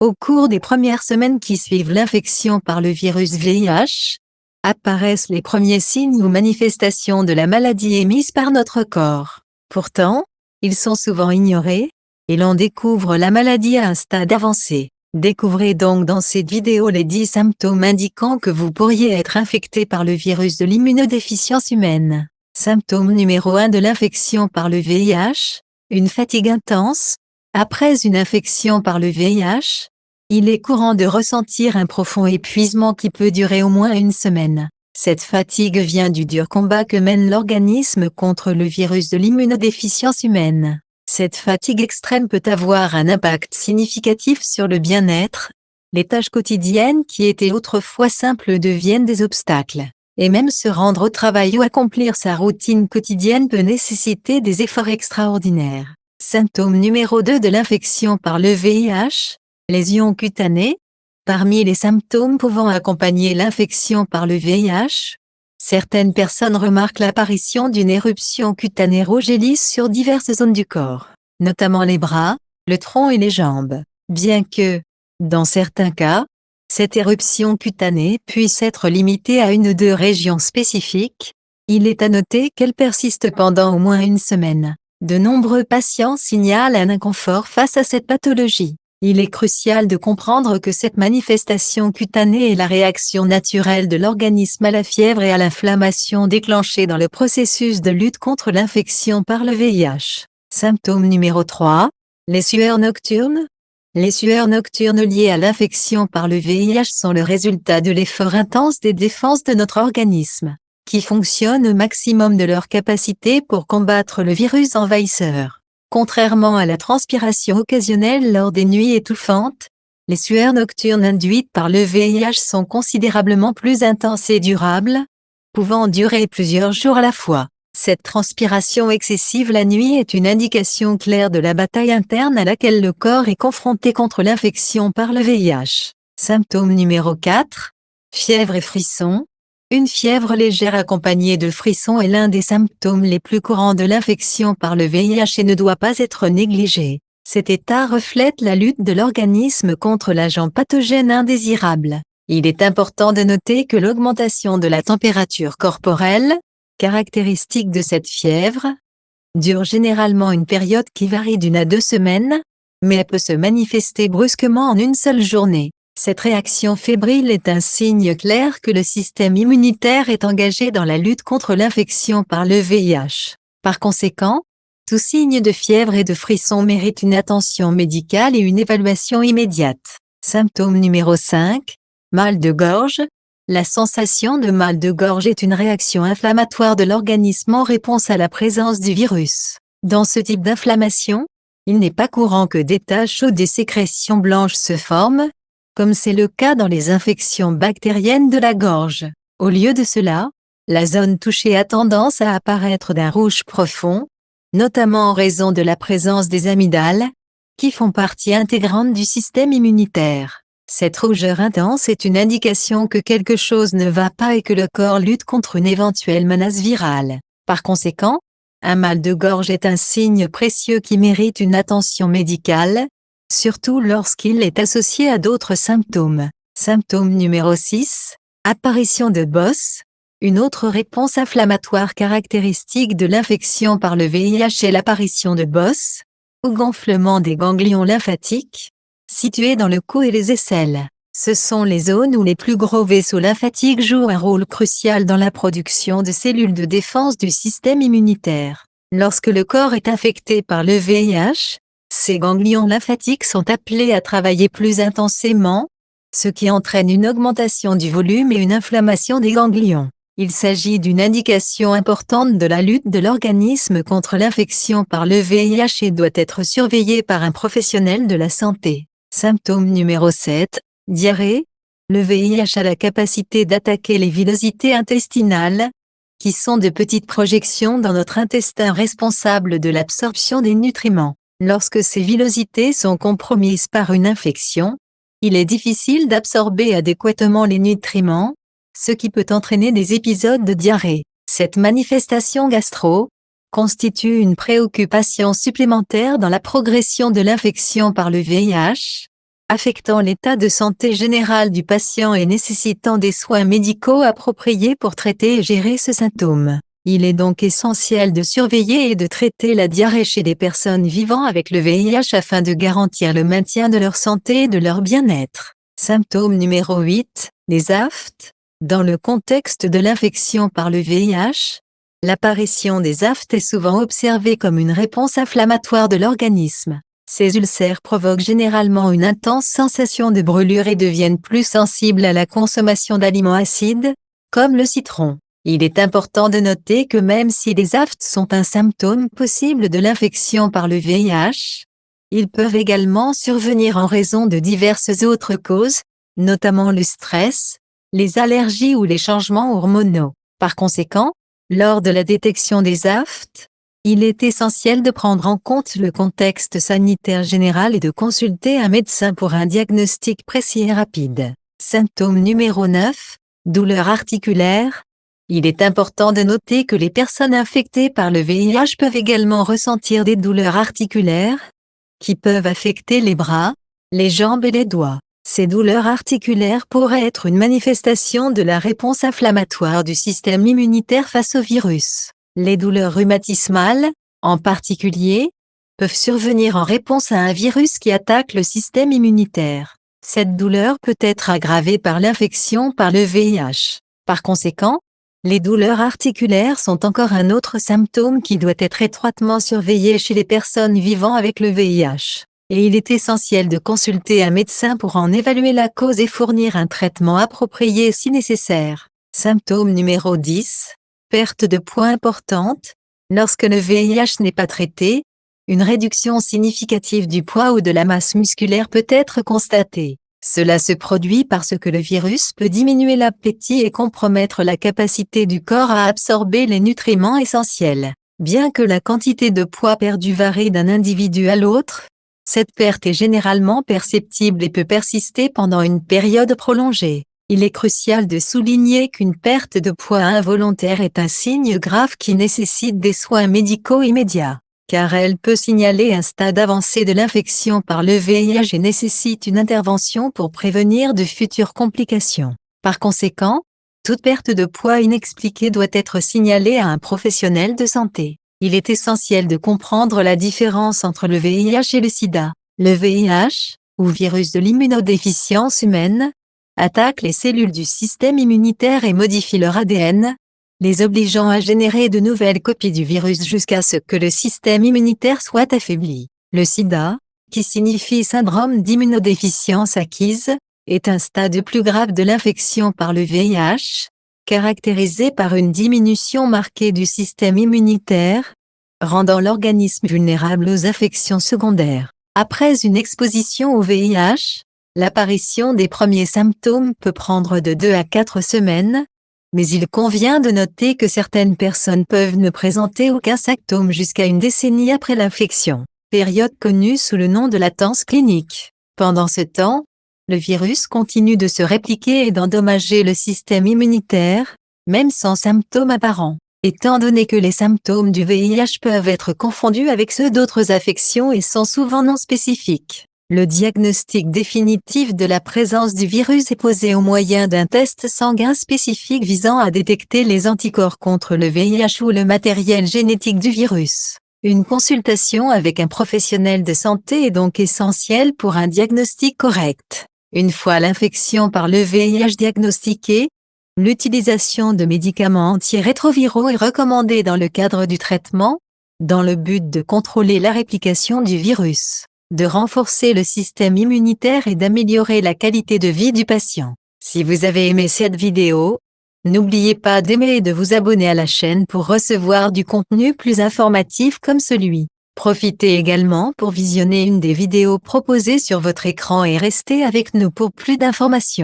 Au cours des premières semaines qui suivent l'infection par le virus VIH, apparaissent les premiers signes ou manifestations de la maladie émises par notre corps. Pourtant, ils sont souvent ignorés, et l'on découvre la maladie à un stade avancé. Découvrez donc dans cette vidéo les 10 symptômes indiquant que vous pourriez être infecté par le virus de l'immunodéficience humaine. Symptôme numéro 1 de l'infection par le VIH, une fatigue intense. Après une infection par le VIH, il est courant de ressentir un profond épuisement qui peut durer au moins une semaine. Cette fatigue vient du dur combat que mène l'organisme contre le virus de l'immunodéficience humaine. Cette fatigue extrême peut avoir un impact significatif sur le bien-être. Les tâches quotidiennes qui étaient autrefois simples deviennent des obstacles. Et même se rendre au travail ou accomplir sa routine quotidienne peut nécessiter des efforts extraordinaires. Symptôme numéro 2 de l'infection par le VIH, lésions cutanées. Parmi les symptômes pouvant accompagner l'infection par le VIH, certaines personnes remarquent l'apparition d'une éruption cutanée rouge et lisse sur diverses zones du corps, notamment les bras, le tronc et les jambes. Bien que, dans certains cas, cette éruption cutanée puisse être limitée à une ou deux régions spécifiques, il est à noter qu'elle persiste pendant au moins une semaine. De nombreux patients signalent un inconfort face à cette pathologie. Il est crucial de comprendre que cette manifestation cutanée est la réaction naturelle de l'organisme à la fièvre et à l'inflammation déclenchée dans le processus de lutte contre l'infection par le VIH. Symptôme numéro 3, les sueurs nocturnes. Les sueurs nocturnes liées à l'infection par le VIH sont le résultat de l'effort intense des défenses de notre organisme, qui fonctionnent au maximum de leur capacité pour combattre le virus envahisseur. Contrairement à la transpiration occasionnelle lors des nuits étouffantes, les sueurs nocturnes induites par le VIH sont considérablement plus intenses et durables, pouvant durer plusieurs jours à la fois. Cette transpiration excessive la nuit est une indication claire de la bataille interne à laquelle le corps est confronté contre l'infection par le VIH. Symptôme numéro 4, fièvre et frissons. Une fièvre légère accompagnée de frissons est l'un des symptômes les plus courants de l'infection par le VIH et ne doit pas être négligé. Cet état reflète la lutte de l'organisme contre l'agent pathogène indésirable. Il est important de noter que l'augmentation de la température corporelle, caractéristique de cette fièvre, dure généralement une période qui varie d'1 à 2 semaines, mais elle peut se manifester brusquement en une seule journée. Cette réaction fébrile est un signe clair que le système immunitaire est engagé dans la lutte contre l'infection par le VIH. Par conséquent, tout signe de fièvre et de frisson mérite une attention médicale et une évaluation immédiate. Symptôme numéro 5, mal de gorge. La sensation de mal de gorge est une réaction inflammatoire de l'organisme en réponse à la présence du virus. Dans ce type d'inflammation, il n'est pas courant que des taches ou des sécrétions blanches se forment, comme c'est le cas dans les infections bactériennes de la gorge. Au lieu de cela, la zone touchée a tendance à apparaître d'un rouge profond, notamment en raison de la présence des amygdales, qui font partie intégrante du système immunitaire. Cette rougeur intense est une indication que quelque chose ne va pas et que le corps lutte contre une éventuelle menace virale. Par conséquent, un mal de gorge est un signe précieux qui mérite une attention médicale, surtout lorsqu'il est associé à d'autres symptômes. Symptôme numéro 6, apparition de bosses. Une autre réponse inflammatoire caractéristique de l'infection par le VIH est l'apparition de bosses, ou gonflement des ganglions lymphatiques, situés dans le cou et les aisselles. Ce sont les zones où les plus gros vaisseaux lymphatiques jouent un rôle crucial dans la production de cellules de défense du système immunitaire. Lorsque le corps est infecté par le VIH, ces ganglions lymphatiques sont appelés à travailler plus intensément, ce qui entraîne une augmentation du volume et une inflammation des ganglions. Il s'agit d'une indication importante de la lutte de l'organisme contre l'infection par le VIH et doit être surveillée par un professionnel de la santé. Symptôme numéro 7, diarrhée. Le VIH a la capacité d'attaquer les villosités intestinales, qui sont de petites projections dans notre intestin responsables de l'absorption des nutriments. Lorsque ces villosités sont compromises par une infection, il est difficile d'absorber adéquatement les nutriments, ce qui peut entraîner des épisodes de diarrhée. Cette manifestation gastro constitue une préoccupation supplémentaire dans la progression de l'infection par le VIH, affectant l'état de santé général du patient et nécessitant des soins médicaux appropriés pour traiter et gérer ce symptôme. Il est donc essentiel de surveiller et de traiter la diarrhée chez les personnes vivant avec le VIH afin de garantir le maintien de leur santé et de leur bien-être. Symptôme numéro 8, les aftes. Dans le contexte de l'infection par le VIH, l'apparition des aftes est souvent observée comme une réponse inflammatoire de l'organisme. Ces ulcères provoquent généralement une intense sensation de brûlure et deviennent plus sensibles à la consommation d'aliments acides, comme le citron. Il est important de noter que même si les aftes sont un symptôme possible de l'infection par le VIH, ils peuvent également survenir en raison de diverses autres causes, notamment le stress, les allergies ou les changements hormonaux. Par conséquent, lors de la détection des aftes, il est essentiel de prendre en compte le contexte sanitaire général et de consulter un médecin pour un diagnostic précis et rapide. Symptôme numéro 9, douleurs articulaires. Il est important de noter que les personnes infectées par le VIH peuvent également ressentir des douleurs articulaires, qui peuvent affecter les bras, les jambes et les doigts. Ces douleurs articulaires pourraient être une manifestation de la réponse inflammatoire du système immunitaire face au virus. Les douleurs rhumatismales, en particulier, peuvent survenir en réponse à un virus qui attaque le système immunitaire. Cette douleur peut être aggravée par l'infection par le VIH. Par conséquent, les douleurs articulaires sont encore un autre symptôme qui doit être étroitement surveillé chez les personnes vivant avec le VIH. Et il est essentiel de consulter un médecin pour en évaluer la cause et fournir un traitement approprié si nécessaire. Symptôme numéro 10, perte de poids importante. Lorsque le VIH n'est pas traité, une réduction significative du poids ou de la masse musculaire peut être constatée. Cela se produit parce que le virus peut diminuer l'appétit et compromettre la capacité du corps à absorber les nutriments essentiels. Bien que la quantité de poids perdu varie d'un individu à l'autre, cette perte est généralement perceptible et peut persister pendant une période prolongée. Il est crucial de souligner qu'une perte de poids involontaire est un signe grave qui nécessite des soins médicaux immédiats, car elle peut signaler un stade avancé de l'infection par le VIH et nécessite une intervention pour prévenir de futures complications. Par conséquent, toute perte de poids inexpliquée doit être signalée à un professionnel de santé. Il est essentiel de comprendre la différence entre le VIH et le sida. Le VIH, ou virus de l'immunodéficience humaine, attaque les cellules du système immunitaire et modifie leur ADN, les obligeant à générer de nouvelles copies du virus jusqu'à ce que le système immunitaire soit affaibli. Le sida, qui signifie syndrome d'immunodéficience acquise, est un stade plus grave de l'infection par le VIH, caractérisé par une diminution marquée du système immunitaire, rendant l'organisme vulnérable aux infections secondaires. Après une exposition au VIH, l'apparition des premiers symptômes peut prendre de 2 à 4 semaines, mais il convient de noter que certaines personnes peuvent ne présenter aucun symptôme jusqu'à une décennie après l'infection, période connue sous le nom de latence clinique. Pendant ce temps, le virus continue de se répliquer et d'endommager le système immunitaire, même sans symptômes apparents. Étant donné que les symptômes du VIH peuvent être confondus avec ceux d'autres affections et sont souvent non spécifiques, le diagnostic définitif de la présence du virus est posé au moyen d'un test sanguin spécifique visant à détecter les anticorps contre le VIH ou le matériel génétique du virus. Une consultation avec un professionnel de santé est donc essentielle pour un diagnostic correct. Une fois l'infection par le VIH diagnostiquée, l'utilisation de médicaments antirétroviraux est recommandée dans le cadre du traitement, dans le but de contrôler la réplication du virus, de renforcer le système immunitaire et d'améliorer la qualité de vie du patient. Si vous avez aimé cette vidéo, n'oubliez pas d'aimer et de vous abonner à la chaîne pour recevoir du contenu plus informatif comme celui. Profitez également pour visionner une des vidéos proposées sur votre écran et restez avec nous pour plus d'informations.